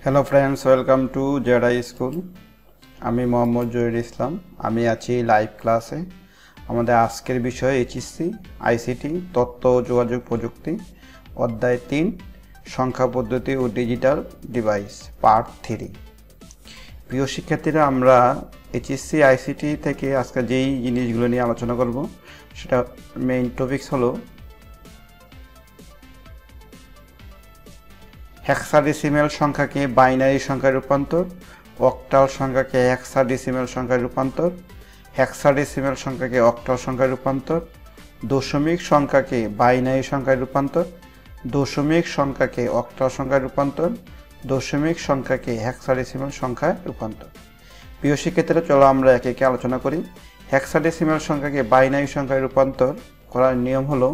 Hello friends, welcome to Jedi school. আমি মোহাম্মদ জহির ইসলাম। আমি আছি লাইভ ক্লাসে। আমাদের আজকের বিষয় এইচএসসি আইসিটি তথ্য ও যোগাযোগ প্রযুক্তি অধ্যায় 3 সংখ্যা পদ্ধতি ও ডিজিটাল ডিভাইস পার্ট 3। প্রিয় শিক্ষার্থীরা, আমরা এইচএসসি আইসিটি থেকে আজকে যেই জিনিসগুলো নিয়ে আলোচনা করব সেটা মেইন টপিকস হলো হেক্সাডেসিমেল সংখ্যাকে বাইনারি সংখ্যায় রূপান্তর, অক্টাল সংখ্যাকে হেক্সাডেসিমেল সংখ্যায় রূপান্তর, হেক্সাডেসিমেল সংখ্যাকে অক্টাল সংখ্যায় রূপান্তর, দশমিক সংখ্যাকে বাইনারি সংখ্যায় রূপান্তর, দশমিক সংখ্যাকে অক্টাল সংখ্যায় রূপান্তর, দশমিক সংখ্যাকে হেক্সাডেসিমেল সংখ্যায় রূপান্তর। প্রিয় শিক্ষার্থীরা, চলো আমরা একে একে আলোচনা করি। হেক্সাডেসিমেল সংখ্যাকে বাইনারি সংখ্যায় রূপান্তর করার নিয়ম হলো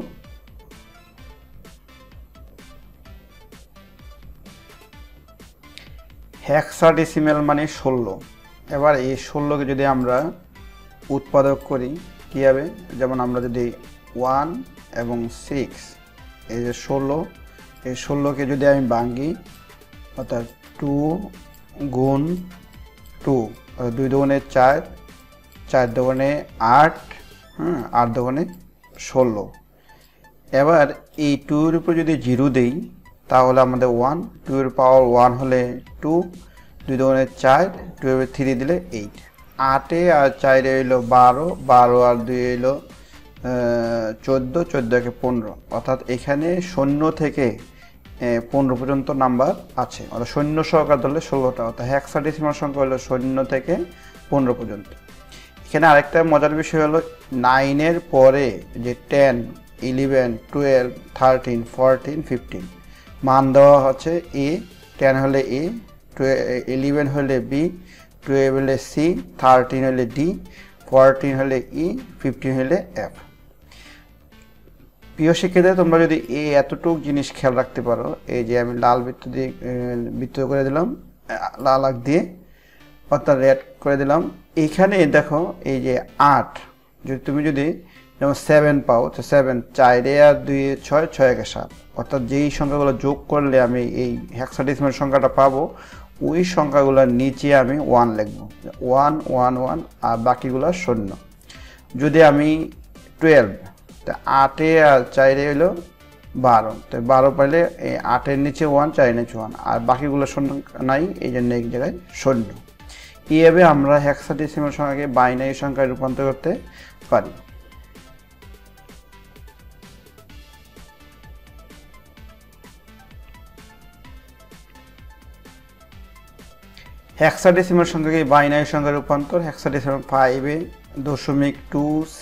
হেক্সাডেসিমেল মানে 16। এবার এই 16কে যদি আমরা উৎপাদক করি কী হবে, যেমন আমরা যদি 1 এবং 6, এই যে 16, এই 16কে যদি আমি ভাঙি, অর্থাৎ 2 গুণ 2, 2 দুগুণে 4, 4 দুগুণে 8, 8 দুগুণে 16। এবার এই 2 এর উপর যদি 0 দেই তাহলে আমাদের 1, 2 এর পাওয়ার 1 হলে 2, 2 দুগুণে 4, 2 এর 3 দিলে 8, 8 আর 4 হইলো 12, 12 আর 2 হইলো 14, 14 কে 15। অর্থাৎ এখানে 0 থেকে 15 পর্যন্ত নাম্বার আছে, অর্থাৎ শূন্য সহকারে ধরলে 16টা। অর্থাৎ হেক্সাডেসিমাল সংখ্যা হলো 0 থেকে 15 পর্যন্ত। এখানে আরেকটা মজার বিষয় হলো 9 এর পরে যে 10, 11, 12, 13, 14, 15 মান দেওয়া হচ্ছে এ, 10 হলে এ, 11 হলে বি, 12 হলে সি, 13 হলে ডি, 14 হলে ই, 15 হলে এফ। প্রিয় শিক্ষার্থীরা, তোমরা যদি এই এতটুকু জিনিস খেয়াল রাখতে পারো, এই যে আমি লাল বৃত্ত দিয়ে বৃত্ত করে দিলাম, লাল আঁক দিয়ে, অর্থাৎ রেড করে দিলাম। এইখানে দেখো এই যে 8, তুমি যদি যেমন 7 পাও, তো 7, 4 আর 2 6, 6 একে 7, অর্থাৎ যেই সংখ্যাগুলো যোগ করলে আমি এই হেক্সাডেসিমাল সংখ্যাটা পাবো, ওই সংখ্যাগুলোর নিচে আমি 1 লিখব, 1 1 1, আর বাকিগুলো 0। যদি আমি 12, তো 8 আর 4 হলো 12, তো 12 পাইলে এই 8 এর নিচে 1, 4 এর নিচে 1, আর বাকিগুলো 0 নাই, এই জন্য এক জায়গায় 0। এইভাবে আমরা হেক্সাডেসিমাল সংখ্যাকে বাইনারি সংখ্যায় রূপান্তর করতে পারি। হেক্সাডেসিমাল সংখ্যাকে বাইনারি সংখ্যায় রূপান্তর, হেক্সাডেসিমাল 5.2c।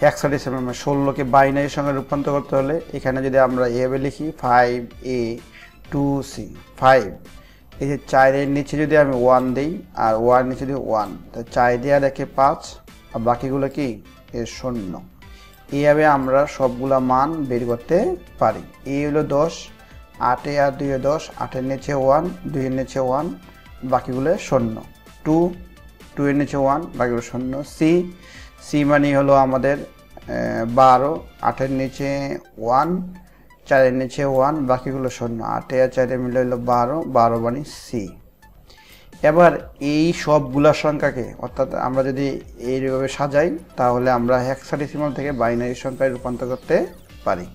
হেক্সাডেসিমাল 16কে বাইনারি সংখ্যায় রূপান্তর করতে হলে এখানে যদি আমরা এভাবে লিখি 5a2c, 5, এই যে 4 এর নিচে যদি আমি 1 দিই আর 1 নিচে দিই 1, তো 4 দিয়ে আর একে 5, আর বাকিগুলো কি 0। এইভাবে আমরা সবগুলা মান বের করতে পারি। এই হলো 10, 8 আর 2 10, 8 এর নিচে 1, 2 এর নিচে 1, বাকিগুলো 0। 2, 2 এর নিচে 1, বাকিগুলো 0। সি মানে হলো আমাদের 12, 8 এর নিচে 1, 4 এর নিচে 1, বাকিগুলো 0। 8 আর 4 মিলে হলো 12, 12 মানে সি। এবার এই সবগুলা সংখ্যাকে, অর্থাৎ আমরা যদি এইভাবে সাজাই তাহলে আমরা হেক্সাডেসিমাল থেকে বাইনারি সংখ্যায় রূপান্তর করতে পারি।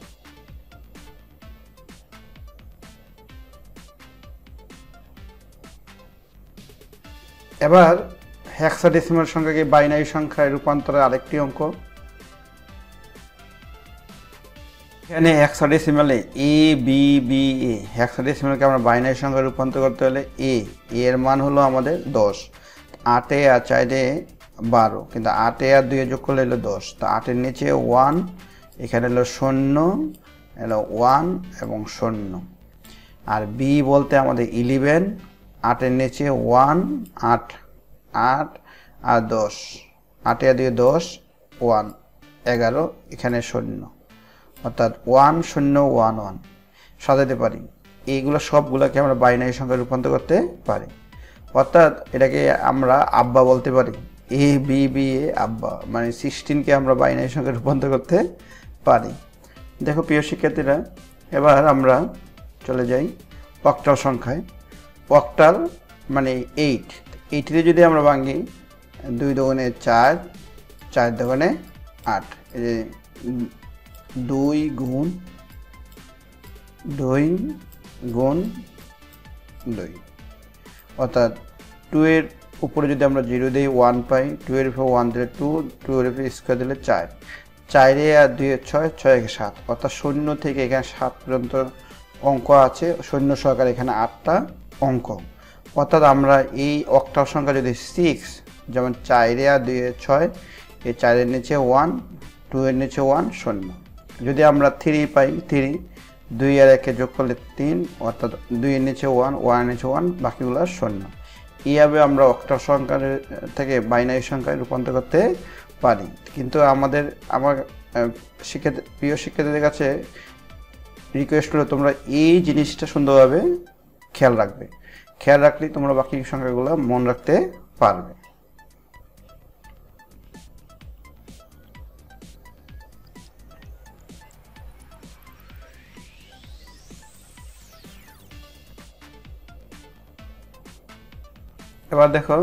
এবার হেক্সাডেসিমাল সংখ্যাকে বাইনারি সংখ্যায় রূপান্তরের আরেকটি অঙ্ক। এখানে হেক্সাডেসিমালে এ বি বি এ, হেক্সাডেসিমালকে আমরা বাইনারি সংখ্যায় রূপান্তর করতে হলে এর মান হলো আমাদের 10, 8 আর 4 12, কিন্তু 8 আর 2 যোগ করলে হলো 10, তো 8 এর নিচে 1, এখানে হলো 0, হলো 1 এবং 0। আর বি বলতে আমাদের 11, 8 এর নিচে 1, 8 8 আর 10, 8 আর 2 10, 1 11, এখানে 0, অর্থাৎ 1 0 1 1 সাজাতে পারি। এইগুলো সবগুলোকে আমরা বাইনারি সংখ্যায় রূপান্তর করতে পারি। অর্থাৎ এটাকে আমরা আব্বা বলতে পারি, এ বি বি এ আব্বা, মানে 16কে আমরা বাইনারি সংখ্যায় রূপান্তর করতে পারি। দেখো প্রিয় শিক্ষার্থীরা, এবার আমরা চলে যাই অক্টাল সংখ্যায়। অক্টাল মানে 8, 8 যদি আমরা ভাঙি 2 দুগুণে 4, 4 দুগুণে 8, এই যে 2 গুণ 2, অর্থাৎ 2 এর উপরে যদি আমরা 0 দিই 1 পাই, 2 এর উপরে 1 দিলে 2, 2 এর উপরে স্কোয়ার দিলে 4, 4 আর 2 এর 6, 6 এর 7, অর্থাৎ 0 থেকে এখানে 7 পর্যন্ত অঙ্ক আছে, শূন্য সহকারে এখানে 8টা অঙ্ক। অর্থাৎ আমরা এই অক্টাল সংখ্যা যদি 6, যেমন 4 আর 2 এর 6, এই 4 এর নিচে 1, 2 এর নিচে 1, 0। যদি আমরা 3 পাই, 3, 2 আর 1 যোগ করলে 3, অর্থাৎ 2 এর নিচে 1, 1 এর নিচে 1, বাকিগুলো 0। এইভাবে আমরা অক্টাল সংখ্যা থেকে বাইনারি সংখ্যায় রূপান্তর করতে পারি। কিন্তু আমার প্রিয় শিক্ষার্থীদের কাছে রিকোয়েস্ট হলো তোমরা এই জিনিসটা সুন্দরভাবে খেয়াল রাখবে। খেয়াল রাখলেই তোমরা বাকি সংখ্যাগুলো মনে রাখতে পারবে। এবার দেখো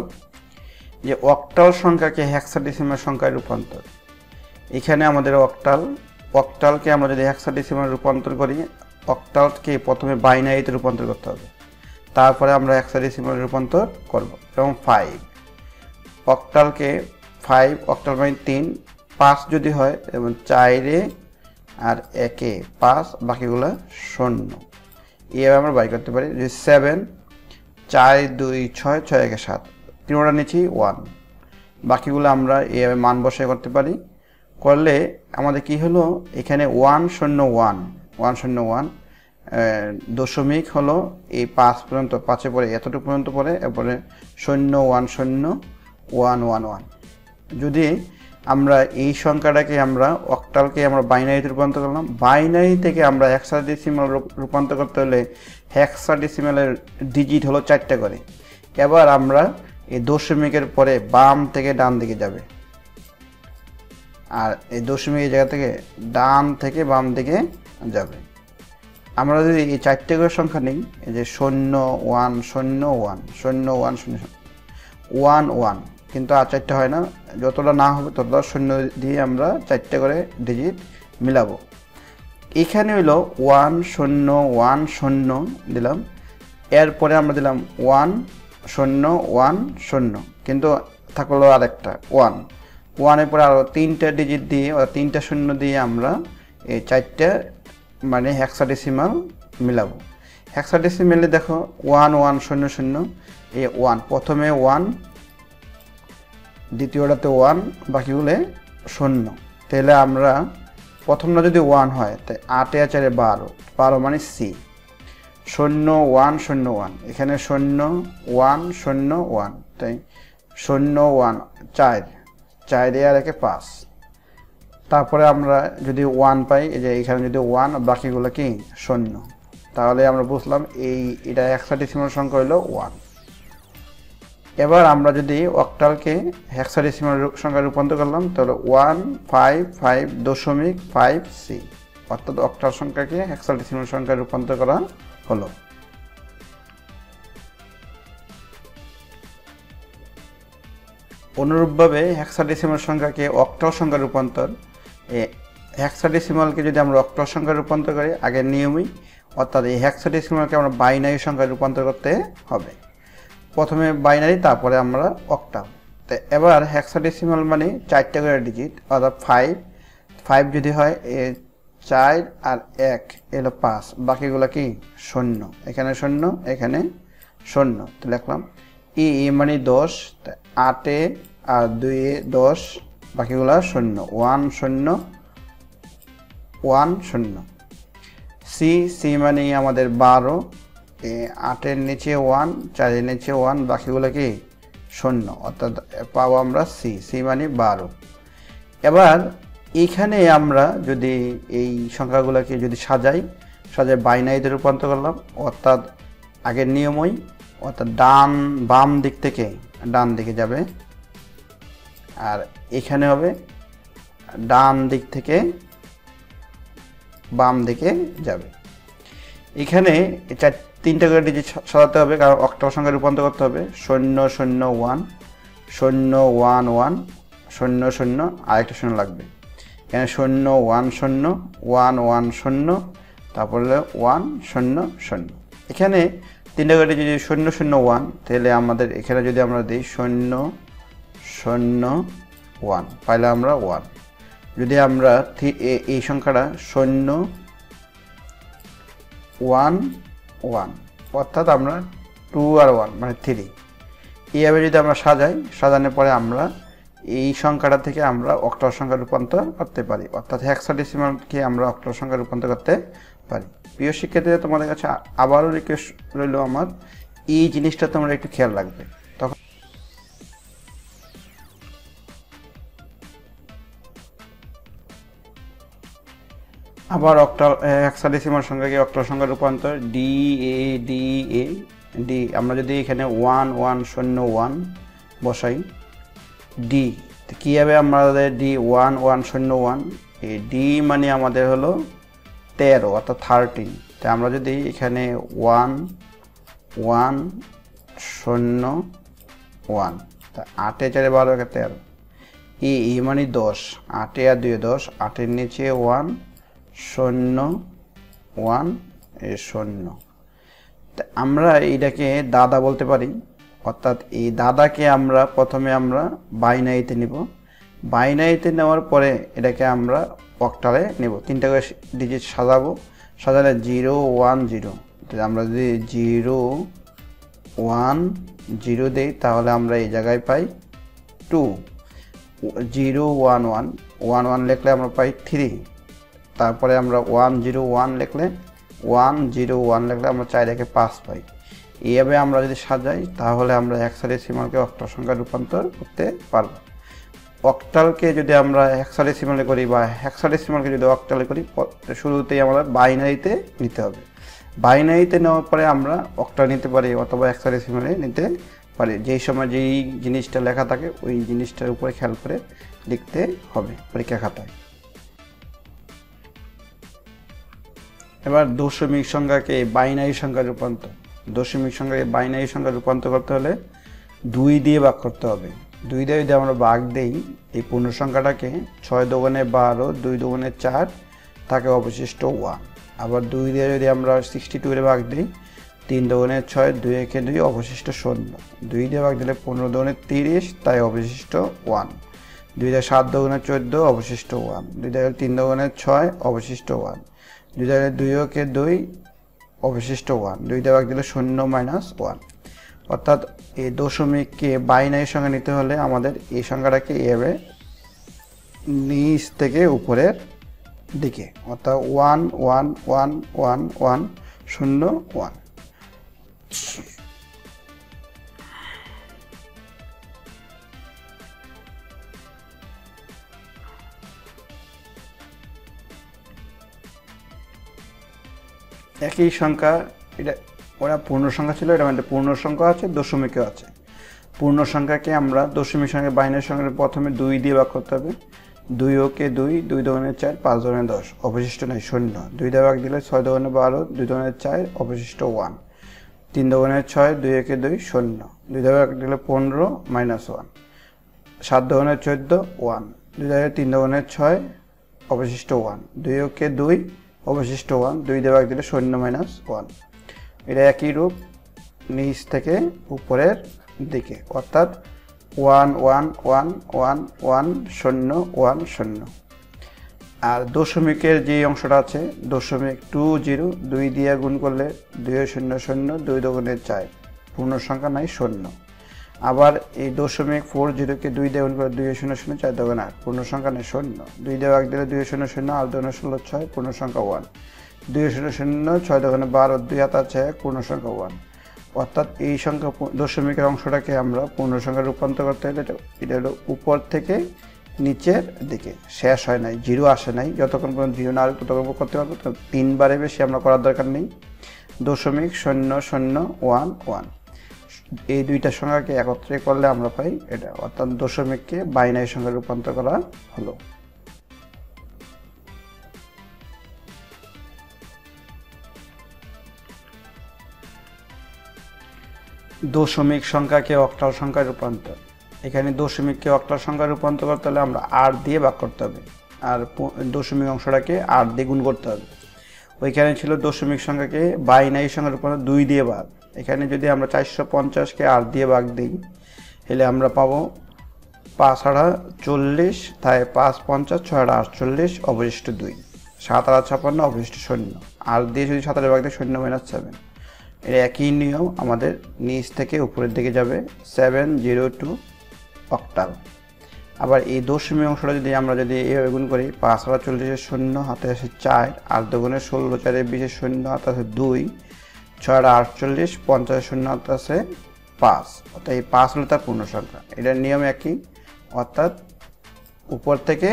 যে অক্টাল সংখ্যাকে হেক্সাডেসিমাল সংখ্যায় রূপান্তর। এখানে আমাদের অক্টালকে আমরা যদি হেক্সাডেসিমাল রূপান্তর করি, অক্টালকে প্রথমে বাইনারিতে রূপান্তর করতে হবে, তারপরে আমরা হেক্সাডেসিমাল রূপান্তর করব। এবং 5 অক্টালকে 5, অক্টাল মানে 3, 5 যদি হয় এবং 4 আর 1 5, বাকিগুলো 0। এইভাবে আমরা বাই করতে পারি। যে 7, 4 2 6, 6 1 7, তিনটা নিচেই 1, বাকিগুলো আমরা এইভাবে মান বসাই করতে পারি। করলে আমাদের কি হলো, এখানে 101 দশমিক হলো এই 5 পর্যন্ত, 5-এ পরে এতটুকু পর্যন্ত পরে, এরপরে 0 1 0 1 1 1। যদি আমরা এই সংখ্যাটাকে আমরা অক্টালকে আমরা বাইনারিতে রূপান্তর করলাম, বাইনারি থেকে আমরা হেক্সাডেসিমাল রূপান্তর করতে হলে হেক্সাডেসিমালের ডিজিট হলো 4টা করে। এবার আমরা এই দশমিকের পরে বাম থেকে ডান দিকে যাবে, আর এই দশমিকের জায়গা থেকে ডান থেকে বাম দিকে যাবে। আমরা যদি এই 4টে করে সংখ্যা নিই, এই যে 0 1 0 1 0 1 0 1 1, কিন্তু আর 4টা হয় না, যতটা না হবে ততটা 0 দিয়ে আমরা 4টে করে ডিজিট মিলাবো। এখানে হইলো 1 0 1 0 দিলাম, এরপরে আমরা দিলাম 1 0 1 0, কিন্তু থাকলো আরেকটা 1, 1-এর পরে আরও 3টা ডিজিট দিয়ে, 3টা 0 দিয়ে আমরা এই 4টা মানে হেক্সাডেসিমাল মিলাবো। হেক্সাডেসিমালে দেখো 1 1 0 0, এই 1 প্রথমে 1, দ্বিতীয়টাতে 1, বাকিগুলো 0। তাহলে আমরা প্রথমটা যদি 1 হয়, তাই 8 আর 4 12, 12 মানে সি। 0 1 0 1, এখানে 0 1 0 1, তাই 0 1 4, 4 আর 1 5। তারপরে আমরা যদি 1 পাই, এই যে এখানে যদি 1, বাকিগুলো কি 0, তাহলে আমরা বুঝলাম এটা হেক্সাডেসিমাল সংখ্যা হলো 1। এবার আমরা যদি অক্টালকে হেক্সাডেসিমাল সংখ্যায় রূপান্তর করলাম, তাহলে 155.5C, অর্থাৎ অক্টাল সংখ্যাকে হেক্সাডেসিমাল সংখ্যায় রূপান্তর করা হলো। অনুরূপভাবে হেক্সাডেসিমাল সংখ্যাকে অক্টাল সংখ্যায় রূপান্তর, হেক্সাডেসিমালকে যদি আমরা অক্টাল সংখ্যায় রূপান্তর করি আগের নিয়মই, অর্থাৎ এই হেক্সাডেসিমালকে আমরা বাইনারি সংখ্যায় রূপান্তর করতে হবে। প্রথমে বাইনারি, তারপরে আমরা অক্টাল। তো এবার হেক্সাডেসিমাল মানে 4টা করে ডিজিট, অর্থাৎ 5 যদি হয় 4 আর 1 এলো 5, বাকিগুলো কি 0, এখানে 0 এখানে 0, তো লিখলাম মানে 10, 8 আর 2 10, বাকিগুলো 0 1 0 1 0। সি মানে আমাদের 12, 8-এর নিচে 1, 4-এর নিচে 1, বাকিগুলো কি 0, অর্থাৎ পাবো আমরা সি মানে 12। এবার এখানে আমরা যদি এই সংখ্যাগুলোকে যদি সাজাই বাইনারিতে রূপান্তর করলাম, অর্থাৎ আগের নিয়মই, অর্থাৎ বাম দিক থেকে ডান দিকে যাবে, আর এখানে হবে ডান দিক থেকে বাম দিকে যাবে। এখানে তিনটা করে ডিজিট সাজাতে হবে, কারণ অক্টাল সংখ্যায় রূপান্তর করতে হবে। 001 011 00, আরেকটা 0 লাগবে এখানে। 010 110, তারপরে 100। এখানে তিনটা করে যদি 001, তাহলে আমাদের এখানে যদি আমরা দিই 001 পাইলে আমরা 1। যদি আমরা এই সংখ্যাটা 011, অর্থাৎ আমরা 2 আর 1 মানে 3, এইভাবে যদি আমরা সাজাই, সাজানোর পরে আমরা এই সংখ্যাটা থেকে আমরা অক্টাল সংখ্যা রূপান্তর করতে পারি, অর্থাৎ হেক্সাডেসিমালকে আমরা অক্টাল সংখ্যা রূপান্তর করতে পারি। প্রিয় শিক্ষার্থীরা, তোমাদের কাছে আবারও রিকোয়েস্ট রইল আমার, এই জিনিসটা তোমরা একটু খেয়াল রাখবে। তখন আবার অক্টাল হেক্সাডেসিমাল সংখ্যাকে অক্টাল সংখ্যা রূপান্তর ডি। আমরা যদি এখানে 1101 বসাই ডি, কী হবে আমাদের ডি 1101, এই ডি মানে আমাদের হলো 13 অর্থাৎ 13। তাই আমরা যদি এখানে 1101, তা 8 4 12 13, ই মানে 10, 8 আর 2 10, 8-এর নিচে 1 0 1 0। তা আমরা এইটাকে দাদা বলতে পারি, অর্থাৎ এই দাদাকে আমরা প্রথমে আমরা বাইনারিতে নিব, বাইনারিতে নেওয়ার পরে এটাকে আমরা অক্টালে নেব। তিনটা করে ডিজিট সাজাবো, সাজালে 0 1 0। আমরা যদি 0 1 0 দিই, তাহলে আমরা এই জায়গায় পাই 2। 0 1 1 1 1 লিখলে আমরা পাই 3। তারপরে আমরা 1 0 1 লিখলে 1 0 1 লিখলে আমরা 4 রেখে 5 পাই। এইভাবে আমরা যদি সাজাই, তাহলে আমরা হেক্সাডেসিমালকে অক্টাল সংখ্যায় রূপান্তর করতে পারব। অক্টালকে যদি আমরা হেক্সাডেসিমালে করি বা হেক্সাডেসিমালকে যদি অক্টালে করি, শুরুতেই আমরা বাইনারিতে নিতে হবে। বাইনারিতে নেওয়ার পরে আমরা অক্টাল নিতে পারি অথবা হেক্সাডেসিমালে নিতে পারি। যেই সময় যেই জিনিসটা লেখা থাকে ওই জিনিসটার উপরে খেয়াল করে লিখতে হবে পরীক্ষা খাতায়। এবার দশমিক সংখ্যাকে বাইনারি সংখ্যা রূপান্তর, দশমিক সংখ্যাকে বাইনারি সংখ্যা রূপান্তর করতে হলে 2 দিয়ে ভাগ করতে হবে। 2 দিয়ে যদি আমরা ভাগ দেই, এই পূর্ণ সংখ্যাটাকে 6 দুগুণে 12 2 দুগুণে 4 থাকে অবশিষ্ট 1। আবার 2 দিয়ে যদি আমরা 62 এর ভাগ দিই, 3 দুগুণে 6 2 একে 2 অবশিষ্ট 0। 2 দিয়ে ভাগ দিলে 15 দুগুণে 30 তাই অবশিষ্ট 1। 2 দিয়ে 7 দুগুণে 14 অবশিষ্ট 1। 2 দিয়ে 3 দুগুণে 6 অবশিষ্ট 1। 2 দিয়ে 2 একে 2 অবশিষ্ট 1। 2 দিয়ে ভাগ দিলে 0 - 1। অর্থাৎ এই দশমিককে বাইনারি সংখ্যা নিতে হলে আমাদের এই সংখ্যাটাকে এভাবে নিচ থেকে উপরের দিকে, অর্থাৎ 1 1 1 1 1 0 1। একই সংখ্যা, এটা ওরা পূর্ণ সংখ্যা ছিল, এটা মানে পূর্ণ সংখ্যা আছে, দশমিকও আছে। পূর্ণ সংখ্যাকে আমরা দশমিক সংখ্যা বাইনারি সংখ্যার প্রথমে 2 দিয়ে ভাগ করতে হবে। 2 ওকে 2 2 দুগুণে 4 5 দুগুণে 10 অবশিষ্ট নাই 0। 2 দিয়ে ভাগ দিলে 6 দুগুণে 12 2 দুগুণে 4 অবশিষ্ট 1। 3 দুগুণে 6 2 একে 2 0। 2 দিয়ে ভাগ দিলে 15 - 1। 7 দুগুণে 14 1। 2 দিয়ে 3 দুগুণে 6 অবশিষ্ট 1। 2 ওকে 2 অবশিষ্ট 1। 2 দিয়ে ভাগ দিলে 0 - 1। এটা একই রূপ নিচ থেকে উপরের দিকে, অর্থাৎ 1 1 1 1 1 0 1 0। আর দশমিকের যে অংশটা আছে, দশমিক 2 0 2 দিয়ে গুণ করলে 2 0 0 2 দুগুণে 4 পূর্ণ সংখ্যা নাই 0। আবার এই দশমিক 4 0কে 2 দিয়ে গুণ করলে 2 0 0 4 দুগুণে 8 পূর্ণ সংখ্যা নাই 0। 2 দিয়ে ভাগ দিলে 2 0 0 8 দুগুণে 16 6 পূর্ণ সংখ্যা 1। 2 0 0 6 দুগুণে 12 2 হাত আছে 1 পূর্ণ সংখ্যা 1। অর্থাৎ এই সংখ্যা দশমিকের অংশটাকে আমরা পূর্ণ সংখ্যায় রূপান্তর করতে হলে এটা হলো উপর থেকে নিচের দিকে, শেষ হয় নাই, 0 আসে নাই, যতক্ষণ পর্যন্ত 0 না আসবে ততক্ষণ করতে পারবো। তো 3 বারে বেশি আমরা করার দরকার নেই। দশমিক 0 0 1 1, এই দুইটা সংখ্যাকে একত্রে করলে আমরা পাই এটা, অর্থাৎ দশমিককে বাইনারি সংখ্যায় রূপান্তর করা হলো। দশমিক সংখ্যাকে অক্টাল সংখ্যায় রূপান্তর। এখানে দশমিককে অক্টাল সংখ্যায় রূপান্তর করতে হলে আমরা 8 দিয়ে ভাগ করতে হবে, আর দশমিক অংশটাকে 8 দিয়ে গুণ করতে হবে। ওইখানে ছিল দশমিক সংখ্যাকে বাইনারি সংখ্যার রূপান্তর 2 দিয়ে ভাগ। এখানে যদি আমরা 450কে 8 দিয়ে ভাগ দিই, তাহলে আমরা পাবো 5 8 40, তাই 5 50 6 48, অবশিষ্ট 2, 7 8 56, অবশিষ্ট 0। আর দিয়ে যদি 7 ভাগ দিই 0 - 7। এর একই নিয়ম আমাদের নিচ থেকে উপরের দিকে যাবে 702 অক্টাল। আবার এই দশমিক অংশটা যদি আমরা এভাবে গুণ করি, 5 8 40 শূন্য, হাতে আসে 4, আর দুগুণে 16, 4 20 শূন্য, হাতে আছে 2, 6 48, 50 শূন্য, হাতে আছে 5। অর্থাৎ এই 5 হলো তার পূর্ণ সংখ্যা। এটার নিয়ম একই, অর্থাৎ উপর থেকে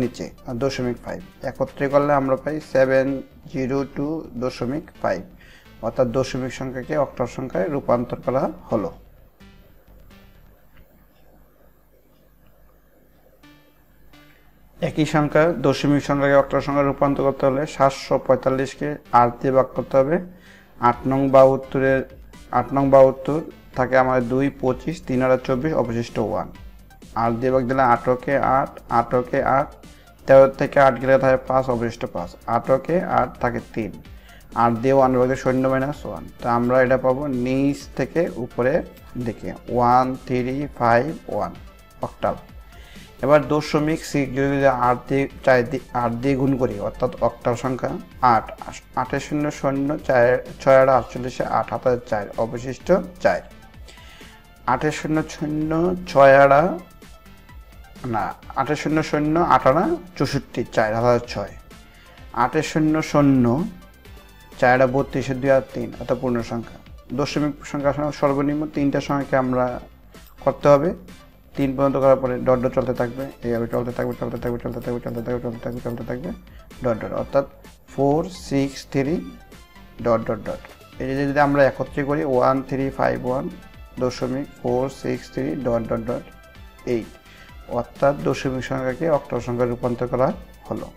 নিচে, আর 0.5 একত্রে করলে আমরা পাই 702.5, অর্থাৎ দশমিক সংখ্যাকে অক্টাল সংখ্যায় রূপান্তর করা হলো। একই সংখ্যা দশমিক সংখ্যাকে অক্টাল সংখ্যায় রূপান্তর করতে হলে 745কে 8 দিয়ে ভাগ করতে হবে। 8 নং 72 থাকে আমাদের 2, 25, 3 8 24, অবশিষ্ট 1। 8 দিয়ে ভাগ দিলে 18কে 8, 18কে 8, 13 থেকে 8 গেলে থাকে 5, অবশিষ্ট 5, 18কে 8 থাকে 3, 8 দিয়ে 1 ভাগ দিলে 0 - 1। তো আমরা এটা পাবো নিচ থেকে উপরে দিকে 1 3 5 1 অক্টাল। এবার দশমিক 6 যদি 8 দিয়ে গুণ করি, অর্থাৎ অক্টাল সংখ্যা 8, 8 0 0, 6 8 48, 8 হাতে 4, অবশিষ্ট 4। 8 0 0 6 8 না 8 0 0 8 8 64, 4 হাতে 6। 8 0 0 4 32, 2 আর 3, অর্থাৎ পূর্ণ সংখ্যা। দশমিক সংখ্যা সর্বনিম্ন 3টা সংখ্যাকে আমরা করতে হবে। 3 পর্যন্ত করার পরে ডট ডট চলতে থাকবে, এইভাবে চলতে থাকবে, ডট ডট, অর্থাৎ 4 6 3 ডট ডট ডট। এই যদি আমরা একত্রে করি 1 3 5 1 দশমিক 4 6 3 ডট ডট ডট 8, অর্থাৎ দশমিক সংখ্যাকে অক্টাল সংখ্যায় রূপান্তর করা হলো।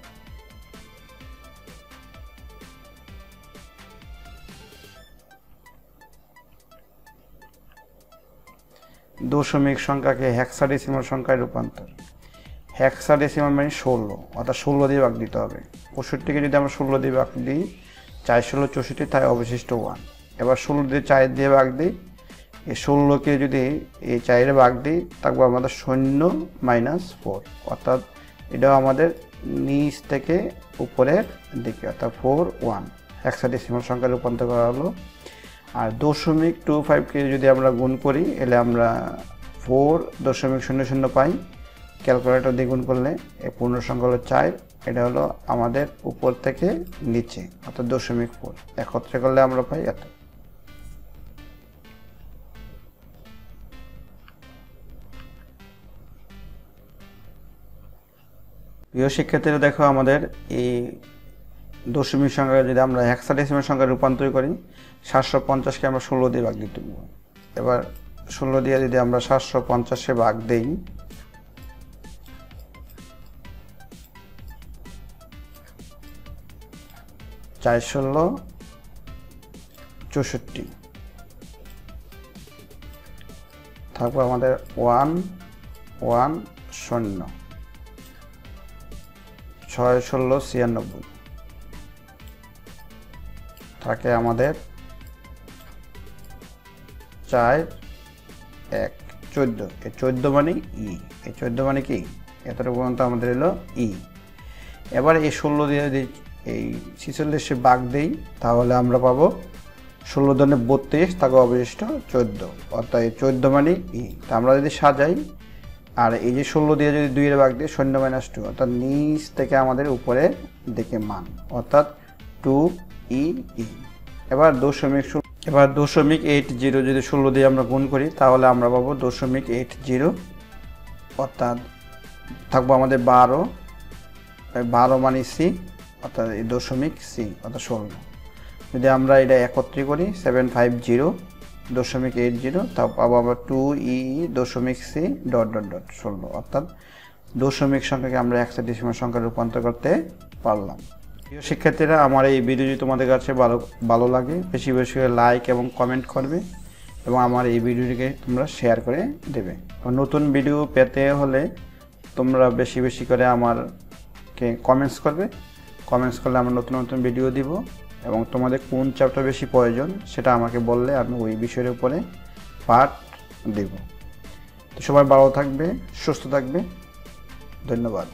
দশমিক সংখ্যাকে হেক্সাডেসিমাল সংখ্যায় রূপান্তর। হেক্সাডেসিমাল মানে 16, অর্থাৎ 16 দিয়ে ভাগ দিতে হবে। 65কে যদি আমরা 16 দিয়ে ভাগ দিই, 4 16 64, তাই অবশিষ্ট 1। এবার 16 দিয়ে 4 দিয়ে ভাগ দিই, এই 16কে যদি এই 4 ভাগ দিই, তারপর আমাদের 0 - 4, অর্থাৎ এটাও আমাদের নিচ থেকে উপরের দিকে, অর্থাৎ 4 1 হেক্সাডেসিমাল সংখ্যায় রূপান্তর করা হলো। আর 0.25কে যদি আমরা গুণ করি, এলে আমরা 4.00 পাই। ক্যালকুলেটর দিয়ে গুণ করলে এই পূর্ণ সংখ্যা হলো 4। এটা হলো আমাদের উপর থেকে নিচে, অর্থাৎ 0.4 একত্রে করলে আমরা পাই এত। প্রিয় শিক্ষার্থীরা, দেখো আমাদের এই দশমিক সংখ্যা যদি আমরা হেক্সাডেসিমাল সংখ্যায় রূপান্তর করি, 750কে আমরা 16 দিয়ে ভাগ দিতে পারবো। এবার 16 দিয়ে যদি আমরা 750-এ ভাগ দেই, চার 16 64, তারপর আমাদের 1 1 0, 6 16 96, থাকে আমাদের 4 1 14। এই 14 মানে ই, এই 14 মানে কি, এতটুকু পর্যন্ত আমাদের এলো ই। এবার এই 16 দিয়ে যদি এই 46-এ ভাগ দেই, তাহলে আমরা পাবো 16 দুগুণে 32, তাকে অবশিষ্ট 14, অর্থাৎ এই 14 মানে ই। তা আমরা যদি সাজাই, আর এই যে 16 দিয়ে যদি 2 এর ভাগ দিই, 0 - 2, অর্থাৎ নিচ থেকে আমাদের উপরে দিকে মান, অর্থাৎ 2 ই ই। এবার 0.80 যদি 16 দিয়ে আমরা গুণ করি, তাহলে আমরা পাবো 0.80, অর্থাৎ থাকবো আমাদের 12 মানে সি, অর্থাৎ এই দশমিক সি, অর্থাৎ 16। যদি আমরা এটা একত্রে করি 750.80, তা পাবো আবার 2 ই দশমিক সি ডট ডট ডট 16, অর্থাৎ দশমিক সংখ্যাকে আমরা হেক্সাডেসিমাল সংখ্যায় রূপান্তর করতে পারলাম। প্রিয় শিক্ষার্থীরা, আমার এই ভিডিও যদি তোমাদের কাছে ভালো লাগে, বেশি বেশি লাইক এবং কমেন্ট করবে এবং আমার এই ভিডিওটিকে তোমরা শেয়ার করে দেবে। নতুন ভিডিও পেতে হলে তোমরা বেশি বেশি করে আমারকে কমেন্টস করবে। কমেন্টস করলে আমরা নতুন নতুন ভিডিও দিব এবং তোমাদের কোন চ্যাপ্টার বেশি প্রয়োজন সেটা আমাকে বললে আমি ওই বিষয়ের উপরে পার্ট দেব। তো সবাই ভালো থাকবে, সুস্থ থাকবে, ধন্যবাদ।